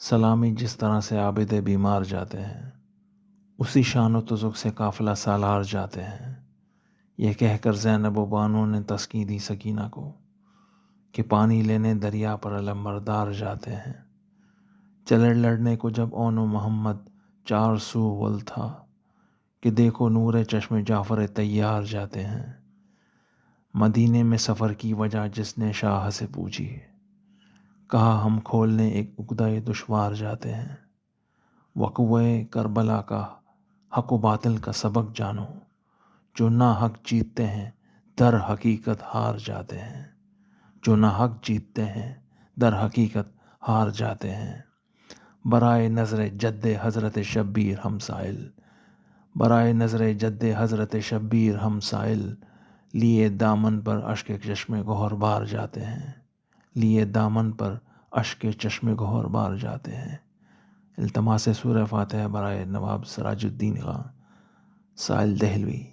سلامی جس طرح سے عابد بیمار جاتے ہیں، اسی شان و تذک سے قافلہ سالار جاتے ہیں۔ یہ کہہ کر زینب و بانو نے تسکین دی سکینہ کو کہ پانی لینے دریا پر علمبردار جاتے ہیں۔ چلے لڑنے کو جب اون و محمد چار سو ول تھا کہ دیکھو نور چشم جعفر طیار جاتے ہیں۔ مدینے میں سفر کی وجہ جس نے شاہ سے پوچھی، کہا ہم کھولنے ایک عقدہ دشوار جاتے ہیں۔ وقوع کربلا کا حق و باطل کا سبق جانو، جو نا حق جیتتے ہیں در حقیقت ہار جاتے ہیں۔ جو نا حق جیتتے ہیں در حقیقت ہار جاتے ہیں۔ برائے نظر جد حضرت شبیر ہم سائل، برائے نظر جد حضرت شبیر ہم سائل، لیے دامن پر اشک چشم گہر بار جاتے ہیں۔ لیے دامن پر اشک چشم گہر بار جاتے ہیں۔ التماس سورہ فاتحہ برائے نواب سراج الدین خان، سائل دہلوی۔